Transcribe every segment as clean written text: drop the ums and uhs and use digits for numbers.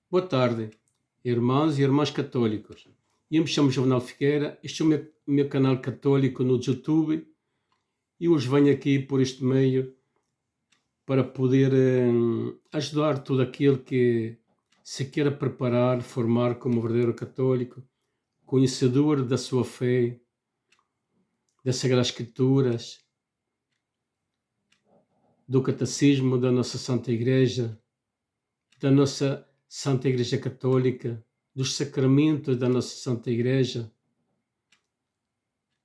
Boa tarde, irmãos e irmãs católicos. Eu me chamo Jovenal Figueira, este é o meu canal católico no YouTube e hoje venho aqui por este meio para poder ajudar todo aquele que se queira preparar, formar como verdadeiro católico, conhecedor da sua fé, das Sagradas Escrituras, do Catecismo da nossa Santa Igreja, da nossa Santa Igreja Católica, dos sacramentos da nossa Santa Igreja,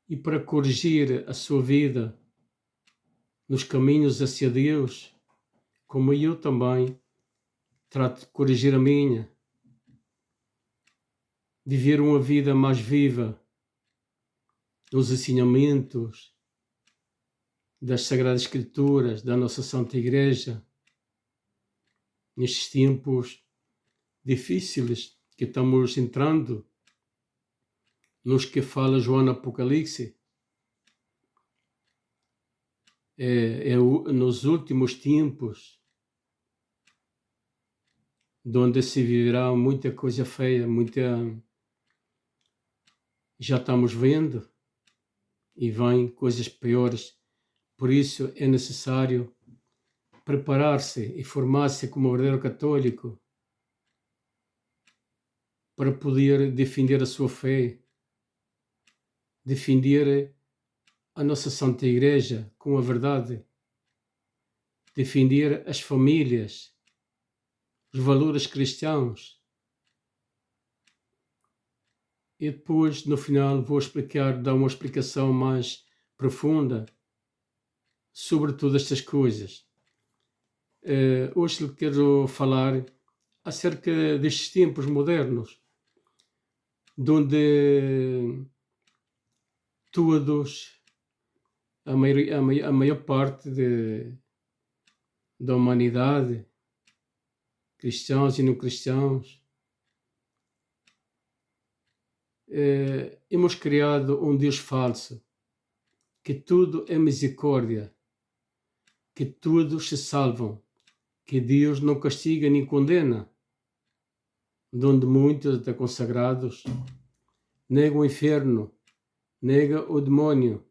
e para corrigir a sua vida nos caminhos hacia Deus, como eu também trato de corrigir a minha, viver uma vida mais viva nos ensinamentos das Sagradas Escrituras, da nossa Santa Igreja, nestes tempos difíceis que estamos entrando, nos que fala João no Apocalipse. Nos últimos tempos, onde se viverá muita coisa feia, já estamos vendo, e vêm coisas piores. Por isso é necessário preparar-se e formar-se como verdadeiro católico para poder defender a sua fé, defender a nossa Santa Igreja com a verdade, defender as famílias, os valores cristãos. E depois, no final, vou dar uma explicação mais profunda sobre todas estas coisas. Hoje quero falar acerca destes tempos modernos, onde todos, a maior parte da humanidade, cristãos e não cristãos, hemos criado um Deus falso, que tudo é misericórdia, que todos se salvam, que Deus não castiga nem condena, onde muitos, até consagrados, negam o inferno, negam o demónio.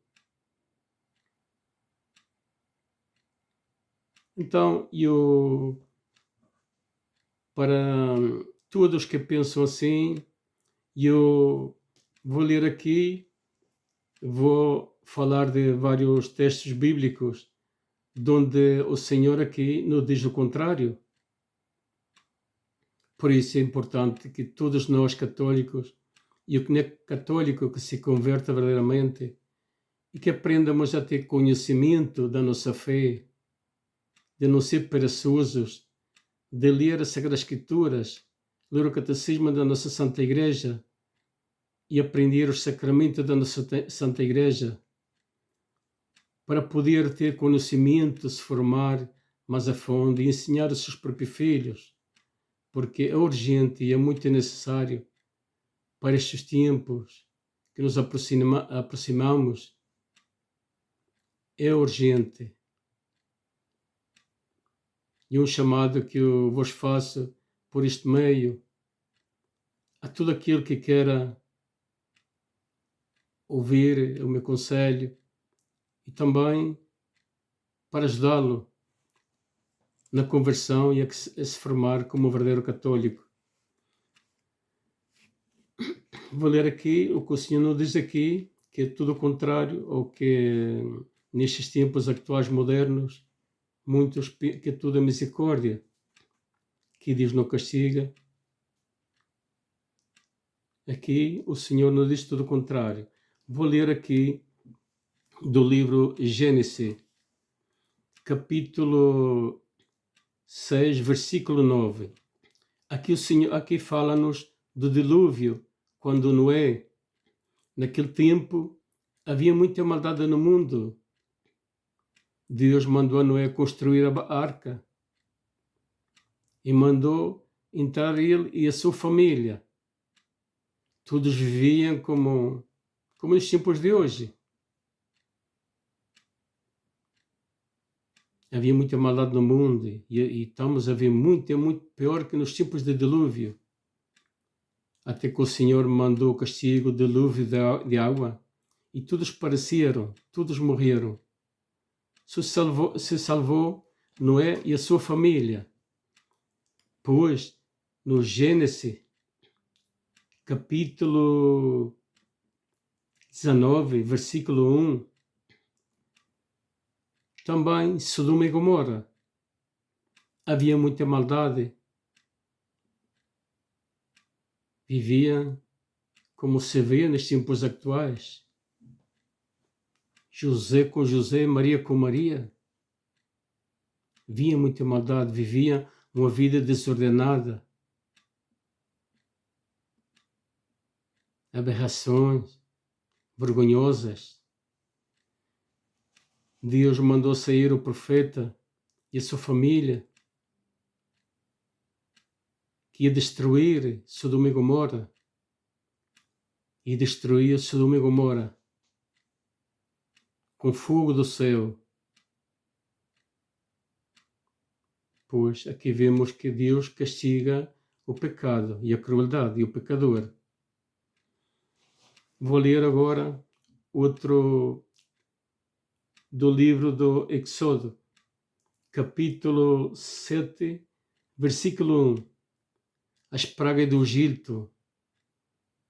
Então, para todos que pensam assim, eu vou ler aqui, vou falar de vários textos bíblicos, onde o Senhor aqui nos diz o contrário. Por isso é importante que todos nós católicos, e o que não é católico, que se converta verdadeiramente, e que aprendamos a ter conhecimento da nossa fé, de não ser perezosos, de ler as Sagradas Escrituras, ler o Catecismo da nossa Santa Igreja e aprender os sacramentos da nossa Santa Igreja, para poder ter conhecimento, se formar mais a fundo e ensinar os seus próprios filhos, porque é urgente e é muito necessário para estes tempos que nos aproximamos. É urgente. E um chamado que eu vos faço por este meio a todo aquele que queira ouvir o meu conselho, e também para ajudá-lo na conversão e a se formar como um verdadeiro católico. Vou ler aqui o que o Senhor nos diz aqui, que é tudo o contrário ao que nestes tempos atuais modernos, muitos, que é tudo a misericórdia, que Deus não castiga. Aqui o Senhor nos diz tudo o contrário. Vou ler aqui do livro Gênesis, capítulo 6, versículo 9. Aqui o Senhor fala-nos do dilúvio, quando Noé, naquele tempo, havia muita maldade no mundo. Deus mandou a Noé construir a arca e mandou entrar ele e a sua família. Todos viviam como nos tempos de hoje. Havia muita maldade no mundo e estamos a ver muito pior que nos tempos de dilúvio. Até que o Senhor mandou o castigo, o dilúvio de água, e todos pereceram, todos morreram. Se salvou Noé e a sua família. Pois, no Gênesis, capítulo 19, versículo 1, também Sodoma e Gomorra. Havia muita maldade. Viviam como se vê nos tempos atuais. José com José, Maria com Maria. Havia muita maldade, viviam uma vida desordenada. Aberrações vergonhosas. Deus mandou sair o profeta e a sua família, que ia destruir Sodoma e Gomorra. E destruía Sodoma e Gomorra com fogo do céu. Pois aqui vemos que Deus castiga o pecado e a crueldade e o pecador. Vou ler agora outro do livro do Êxodo, capítulo 7, versículo 1. As pragas do Egito,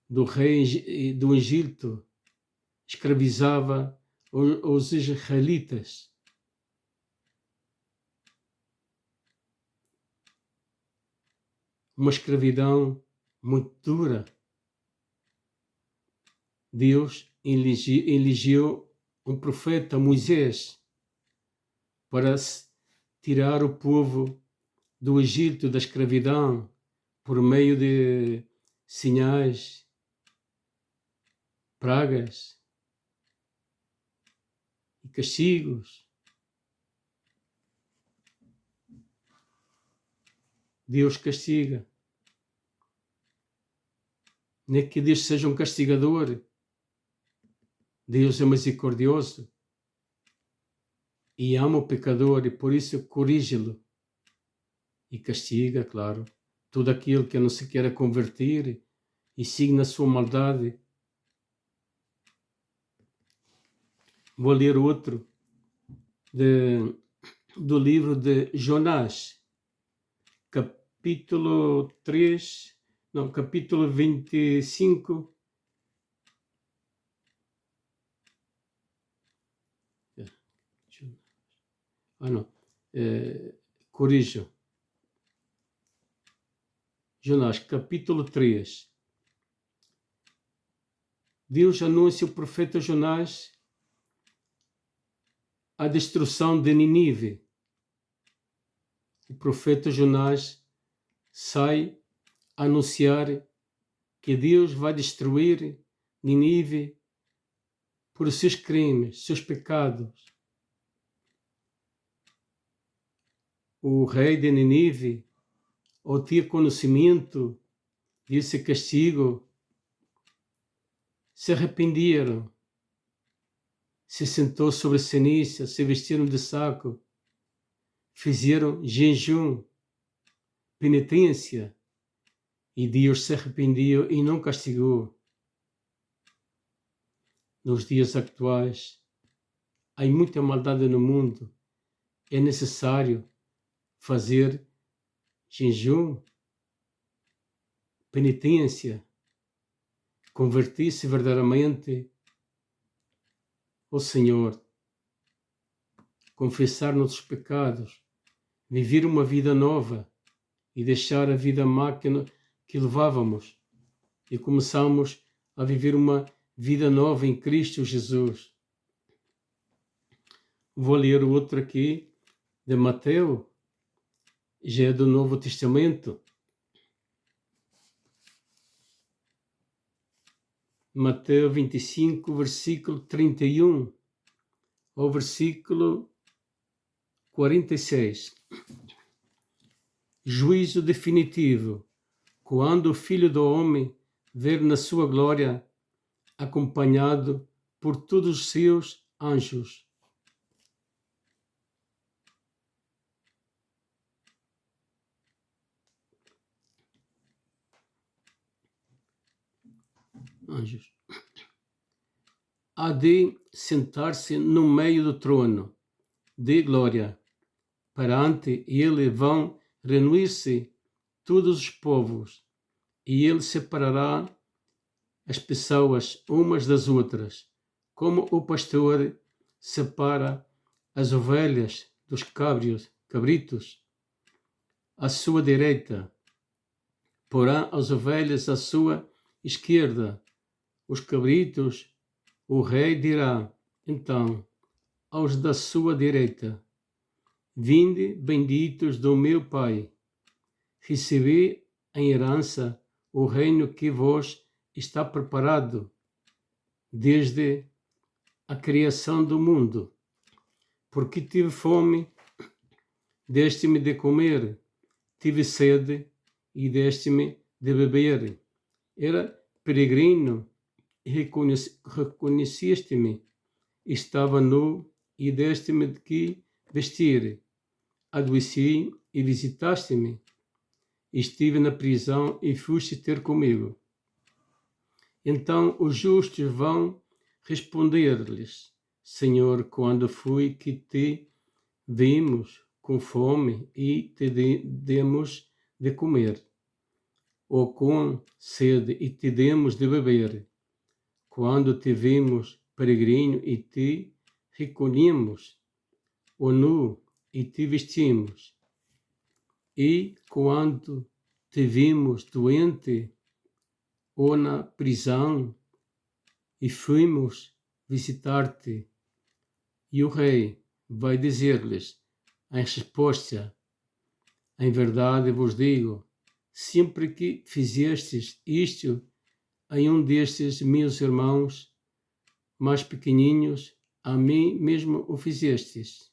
do rei do Egito, escravizava os israelitas. Uma escravidão muito dura. Deus elegeu um profeta, Moisés, para tirar o povo do Egito, da escravidão, por meio de sinais, pragas e castigos. Deus castiga. Não é que Deus seja um castigador. Deus é misericordioso e ama o pecador e por isso corrige-lo e castiga, claro, tudo aquilo que não se queira converter e siga na sua maldade. Vou ler outro do livro de Jonás, capítulo 25. Corrijo. Jonás, capítulo 3. Deus anuncia o profeta Jonás a destruição de Nínive. O profeta Jonás sai a anunciar que Deus vai destruir Nínive por seus crimes, seus pecados. O rei de Nínive, ao ter conhecimento desse castigo, se arrependeram, se sentou sobre a ceniza, se vestiram de saco, fizeram jejum, penitência, e Deus se arrependeu e não castigou. Nos dias atuais, há muita maldade no mundo. É necessário fazer jejum, penitência, converter-se verdadeiramente ao Senhor, confessar nossos pecados, viver uma vida nova e deixar a vida má que levávamos e começamos a viver uma vida nova em Cristo Jesus. Vou ler outro aqui de Mateus, já é do Novo Testamento. Mateus 25, versículo 31 ao versículo 46. Juízo definitivo, quando o Filho do Homem vier na sua glória, acompanhado por todos os seus anjos. anjos, há de sentar-se no meio do trono de glória. Perante ele vão reunir-se todos os povos, e ele separará as pessoas umas das outras, como o pastor separa as ovelhas dos cabritos. À sua direita porá as ovelhas à sua esquerda. Os cabritos, o rei dirá, então, aos da sua direita: Vinde, benditos do meu Pai, recebi em herança o reino que vos está preparado desde a criação do mundo. Porque tive fome, deste-me de comer, tive sede e deste-me de beber. Era peregrino e reconheceste-me. Estava nu e deste-me de que vestir. Adoeci e visitaste-me. Estive na prisão e foste ter comigo. Então os justos vão responder-lhes: Senhor, quando foi que te vimos com fome e te demos de comer, ou com sede e te demos de beber? Quando te vimos peregrino e te recolhemos, ou nu e te vestimos? E quando te vimos doente ou na prisão e fomos visitar-te? E o rei vai dizer-lhes em resposta: em verdade vos digo, sempre que fizestes isto a um destes meus irmãos mais pequenininhos, a mim mesmo o fizestes.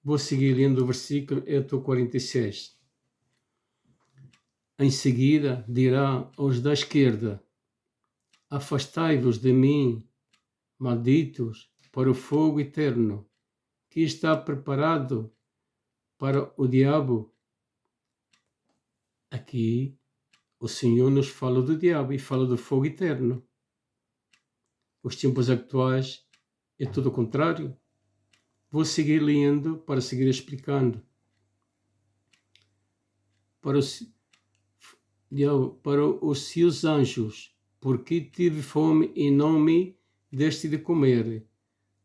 Vou seguir lendo o versículo 46. Em seguida dirá aos da esquerda: Afastai-vos de mim, malditos, para o fogo eterno, que está preparado para o diabo. Aqui o Senhor nos fala do diabo e fala do fogo eterno. Os tempos atuais é tudo o contrário. Vou seguir lendo para seguir explicando. Para os seus anjos, porque tive fome e não me deste de comer,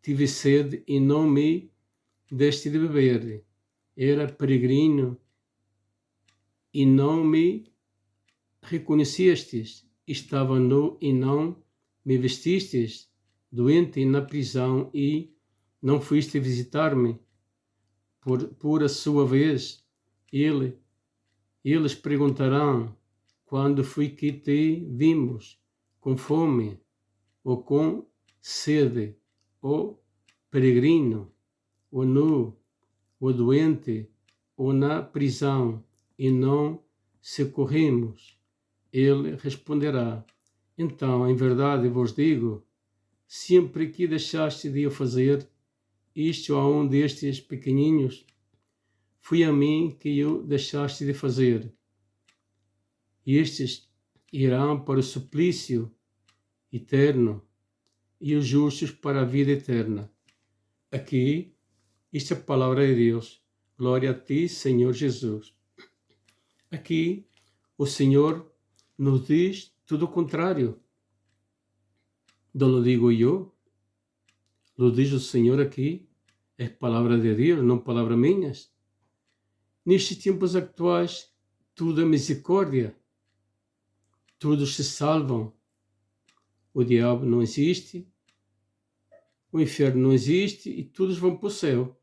tive sede e não me deste de beber, era peregrino e não me reconhecestes, estava nu e não me vestistes, doente na prisão e não fuiste visitar-me. Por a sua vez, eles perguntarão: quando foi que te vimos com fome, ou com sede, ou peregrino, ou nu, ou doente, ou na prisão, e não socorremos? Ele responderá: então, em verdade vos digo, sempre que deixaste de o fazer isto a um destes pequeninos, foi a mim que o deixaste de fazer. Estes irão para o suplício eterno e os justos para a vida eterna. Aqui, esta é a palavra de Deus. Glória a ti, Senhor Jesus. Aqui, o Senhor nos diz tudo o contrário. Não lo digo eu, lo diz o Senhor aqui. É palavra de Deus, não palavras minhas. Nestes tempos atuais, tudo é misericórdia. Todos se salvam. O diabo não existe, o inferno não existe e todos vão para o céu.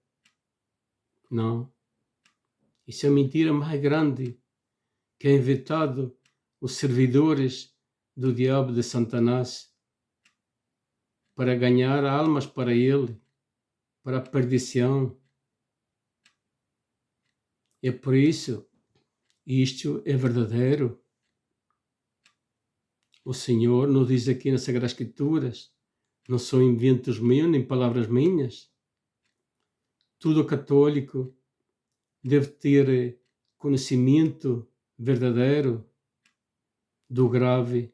Não. Isso é a mentira mais grande que é inventado os servidores do diabo de Satanás para ganhar almas para ele, para a perdição. É por isso, isto é verdadeiro. O Senhor nos diz aqui nas Sagradas Escrituras, não são inventos meus, nem palavras minhas. Todo católico deve ter conhecimento verdadeiro do grave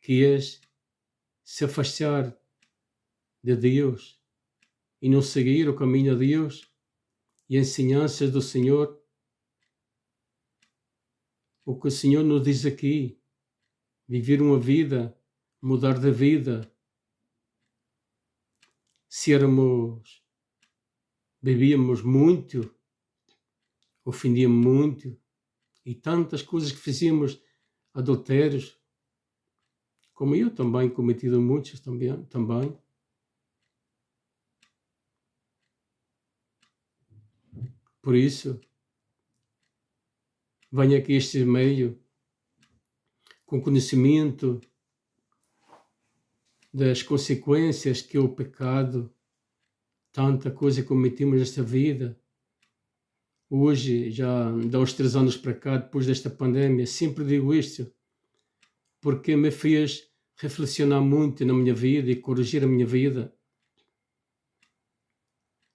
que é se afastar de Deus e não seguir o caminho de Deus e ensinanças do Senhor. O que o Senhor nos diz aqui, viver uma vida, mudar de vida, bebíamos muito, ofendíamos muito, e tantas coisas que fizíamos, adultérios, como eu também cometido muitos também. Por isso, venho aqui a este meio com conhecimento das consequências que o pecado, tanta coisa que cometimos nesta vida. Hoje, já de uns 3 anos para cá, depois desta pandemia, sempre digo isto, porque me fez reflexionar muito na minha vida e corrigir a minha vida.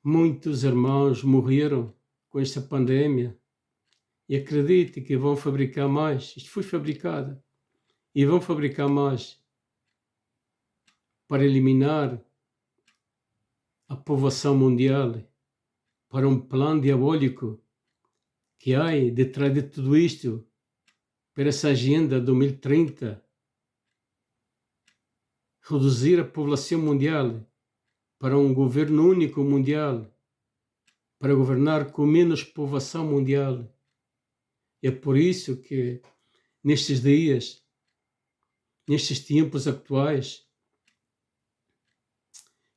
Muitos irmãos morreram com esta pandemia e acredite que vão fabricar mais. Isto foi fabricado e vão fabricar mais para eliminar a povoação mundial, para um plano diabólico que há detrás de tudo isto, para essa agenda 2030, reduzir a população mundial para um governo único mundial, para governar com menos povoação mundial. É por isso que nestes dias, nestes tempos atuais,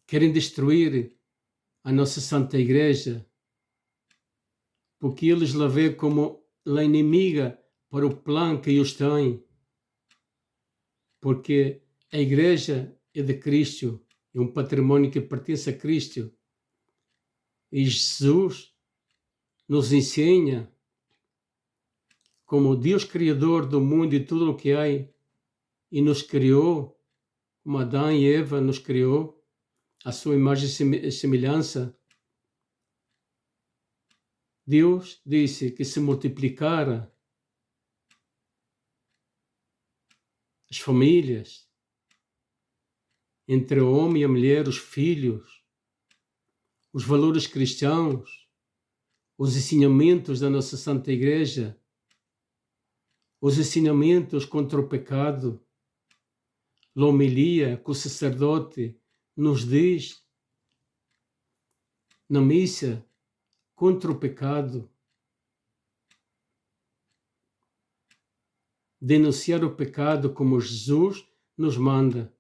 querem destruir a nossa Santa Igreja, porque eles la veem como a inimiga para o plano que eles têm, porque a Igreja é de Cristo, é um patrimônio que pertence a Cristo, e Jesus nos ensina como Deus Criador do mundo e tudo o que há, e nos criou, como Adão e Eva nos criou, a sua imagem e semelhança. Deus disse que se multiplicara as famílias, entre o homem e a mulher, os filhos, os valores cristãos, os ensinamentos da nossa Santa Igreja, os ensinamentos contra o pecado, a homilia que o sacerdote nos diz na missa contra o pecado, denunciar o pecado como Jesus nos manda,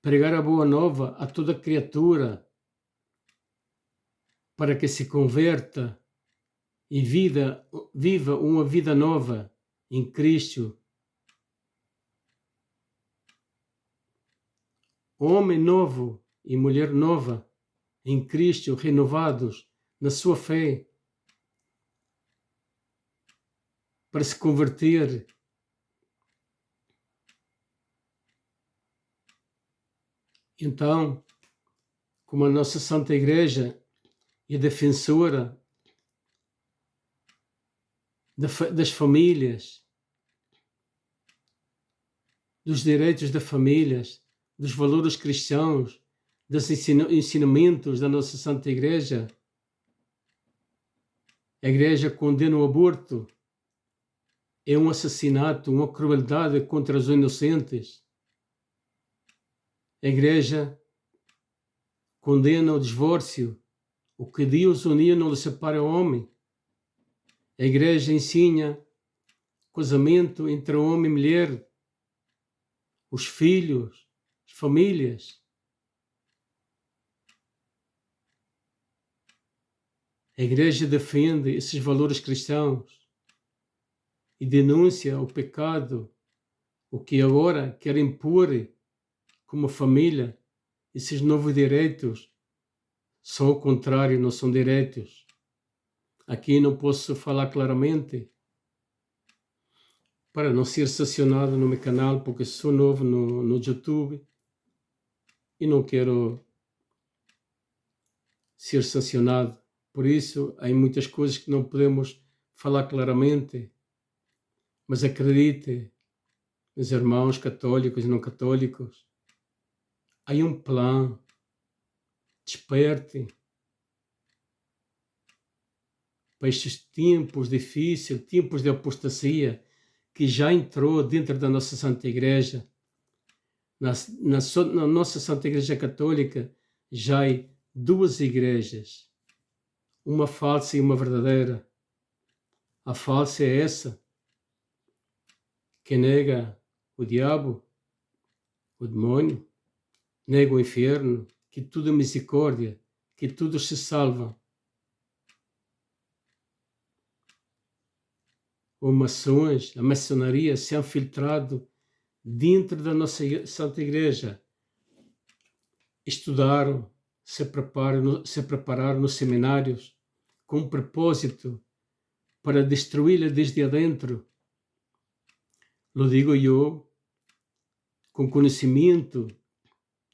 pregar a boa nova a toda criatura para que se converta e viva uma vida nova em Cristo. Homem novo e mulher nova em Cristo, renovados na sua fé, para se converter. Então, como a nossa Santa Igreja é defensora das famílias, dos direitos das famílias, dos valores cristãos, dos ensinamentos da nossa Santa Igreja, a Igreja condena o aborto, é um assassinato, uma crueldade contra os inocentes. A Igreja condena o divórcio, o que Deus uniu não lhe separa o homem. A Igreja ensina casamento entre homem e mulher, os filhos, as famílias. A Igreja defende esses valores cristãos e denuncia o pecado, o que agora quer impor como família. Esses novos direitos são o contrário, não são direitos. Aqui não posso falar claramente para não ser sancionado no meu canal, porque sou novo no YouTube e não quero ser sancionado. Por isso, há muitas coisas que não podemos falar claramente, mas acredite, meus irmãos católicos e não católicos, há um plano. Desperte para estes tempos difíceis, tempos de apostasia, que já entrou dentro da nossa Santa Igreja. Na nossa Santa Igreja Católica já há duas igrejas, uma falsa e uma verdadeira. A falsa é essa, que nega o diabo, o demônio, nega o inferno, que tudo é misericórdia, que todos se salvam. Os maçons, a maçonaria se han filtrado dentro da nossa Santa Igreja. Estudaram, se prepararam nos seminários com um propósito para destruí-la desde adentro. Lo digo eu, com conhecimento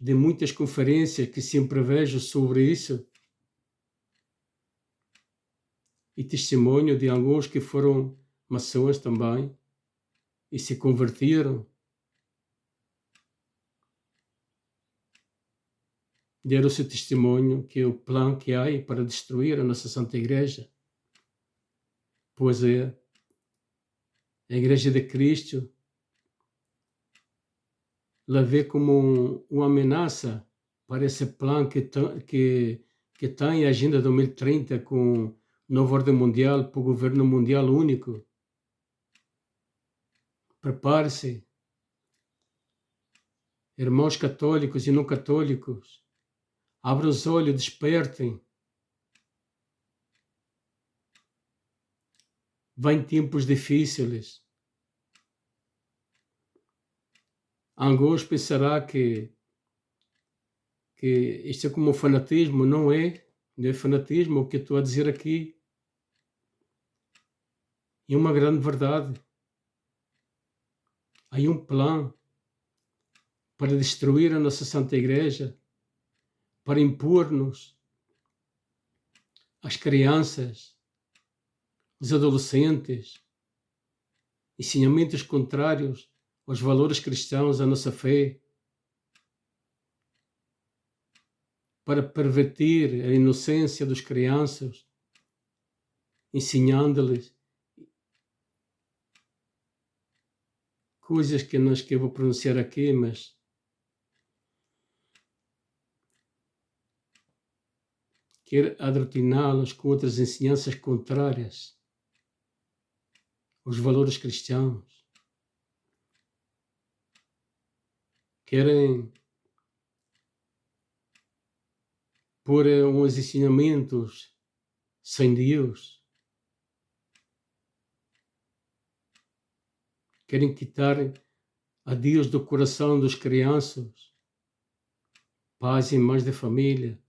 de muitas conferências que sempre vejo sobre isso, e testemunho de alguns que foram maçons também e se converteram. Deram o seu testemunho que o plano que há para destruir a nossa Santa Igreja, pois é a Igreja de Cristo, la vê como uma ameaça para esse plano que tem a Agenda 2030 com novo ordem mundial para o governo mundial único. Prepare-se, irmãos católicos e não católicos, abram os olhos, despertem. Vêm tempos difíceis. Alguns pensarão que isto é como um fanatismo. Não é fanatismo o que eu estou a dizer aqui. É uma grande verdade. Há um plano para destruir a nossa Santa Igreja, para impor-nos às crianças, os adolescentes, ensinamentos contrários aos valores cristãos, à nossa fé, para perverter a inocência dos crianças, ensinando-lhes coisas que eu vou pronunciar aqui, mas quer adoctriná-los com outras ensinanças contrárias aos valores cristãos. Querem pôr uns ensinamentos sem Deus. Querem quitar a Deus do coração dos crianças, pais e mães de família.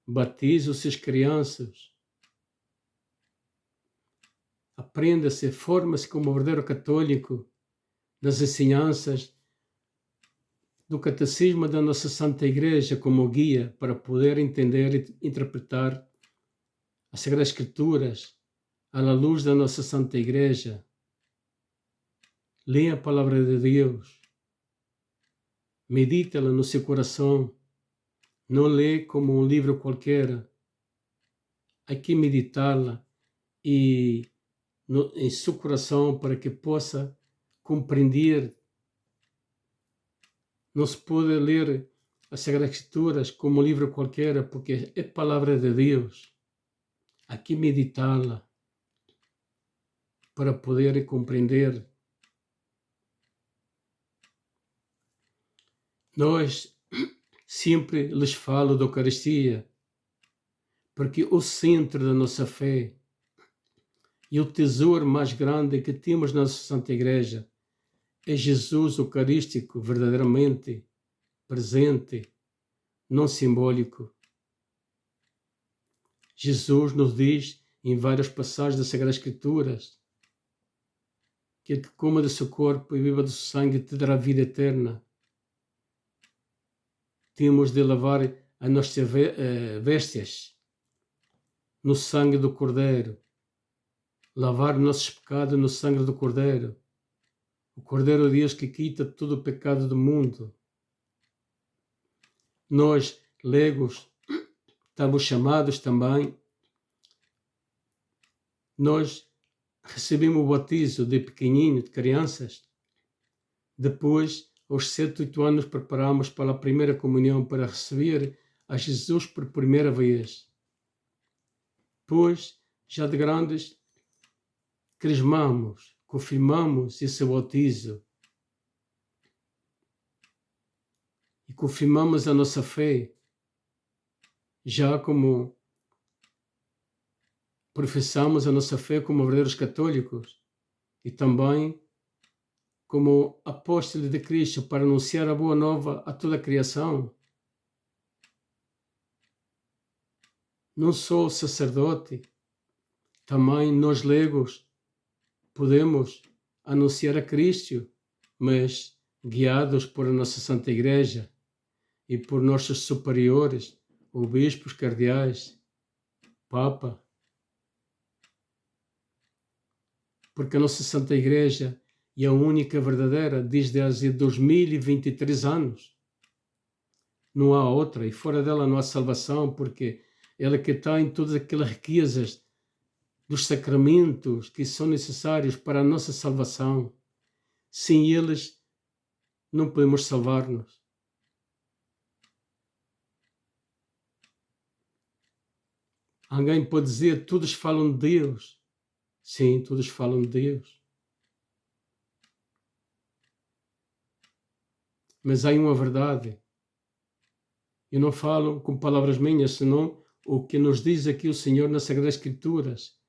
Batizam suas crianças. Aprenda-se, forma-se como verdadeiro católico nas ensinanças do Catecismo da nossa Santa Igreja como guia para poder entender e interpretar as Sagradas Escrituras à luz da nossa Santa Igreja. Leia a Palavra de Deus. Medita-la no seu coração. Não lê como um livro qualquer. Há que meditá-la em seu coração para que possa compreender. Não se pode ler as Sagradas Escrituras como um livro qualquer, porque é Palavra de Deus. Há que meditá-la para poder compreender. Nós sempre lhes falo da Eucaristia, porque o centro da nossa fé e o tesouro mais grande que temos na nossa Santa Igreja é Jesus Eucarístico, verdadeiramente presente, não simbólico. Jesus nos diz em várias passagens das Sagradas Escrituras que ele que coma do seu corpo e beba do seu sangue te dará vida eterna. Temos de lavar as nossas vestes no sangue do Cordeiro, lavar nossos pecados no sangue do Cordeiro, o Cordeiro de Deus que quita todo o pecado do mundo. Nós, leigos, estamos chamados também, nós recebemos o batismo de pequenino, de crianças. Depois, aos 7, 8 anos, preparamos para a primeira comunhão, para receber a Jesus por primeira vez. Depois, já de grandes, crismamos, confirmamos esse batismo e confirmamos a nossa fé, já como professamos a nossa fé como verdadeiros católicos e também como apóstolos de Cristo para anunciar a boa nova a toda a criação. Não só o sacerdote, também nós leigos podemos anunciar a Cristo, mas guiados por a nossa Santa Igreja e por nossos superiores, ou bispos, cardeais, Papa. Porque a nossa Santa Igreja é a única verdadeira desde há 2023 anos. Não há outra, e fora dela não há salvação, porque ela que está em todas aquelas riquezas dos sacramentos que são necessários para a nossa salvação. Sem eles, não podemos salvar-nos. Alguém pode dizer, todos falam de Deus. Sim, todos falam de Deus. Mas há uma verdade. Eu não falo com palavras minhas, senão o que nos diz aqui o Senhor nas Sagradas Escrituras,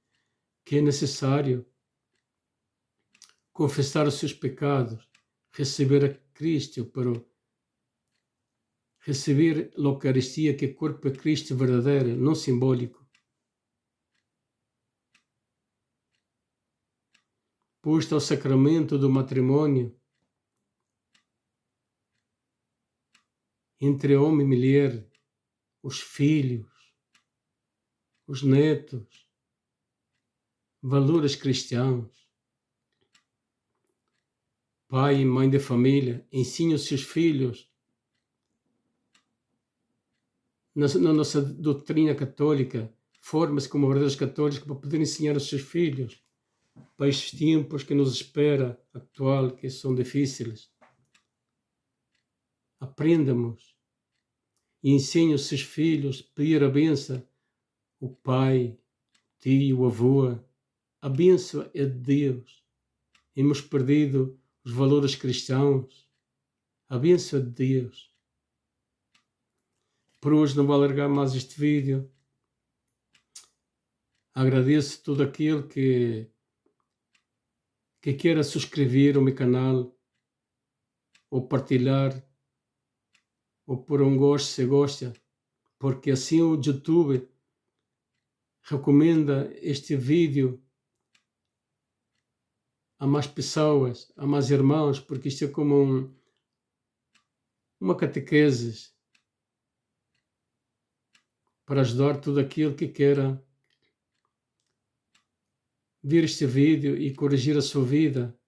que é necessário confessar os seus pecados, receber a Cristo, para receber a Eucaristia, que é corpo de Cristo verdadeiro, não simbólico. Posto ao sacramento do matrimônio entre homem e mulher, os filhos, os netos, valores cristãos. Pai e mãe de família ensinam os seus filhos na nossa doutrina católica, forma-se como verdadeiros católicos para poder ensinar aos seus filhos para estes tempos que nos espera atual, que são difíceis. Aprendamos e ensine os seus filhos a pedir a benção, o pai, o tio, o avô. A benção é de Deus. Hemos perdido os valores cristãos. A benção é de Deus. Por hoje não vou alargar mais este vídeo. Agradeço todo aquele que queira subscrever o meu canal, ou partilhar, ou pôr um gosto se gosta, porque assim o YouTube recomenda este vídeo a mais pessoas, a mais irmãos, porque isto é como uma catequese para ajudar todo aquele que queira ver este vídeo e corrigir a sua vida,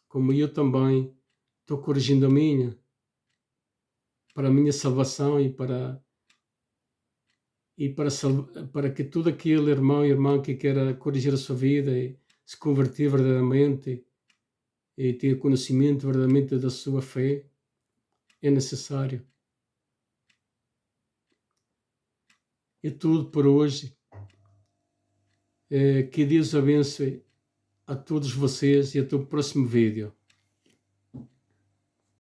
como eu também estou corrigindo a minha, para a minha salvação e para que todo aquele irmão e irmã que queira corrigir a sua vida e se converter verdadeiramente e ter conhecimento verdadeiramente da sua fé, é necessário. É tudo por hoje. Que Deus abençoe a todos vocês e até o próximo vídeo.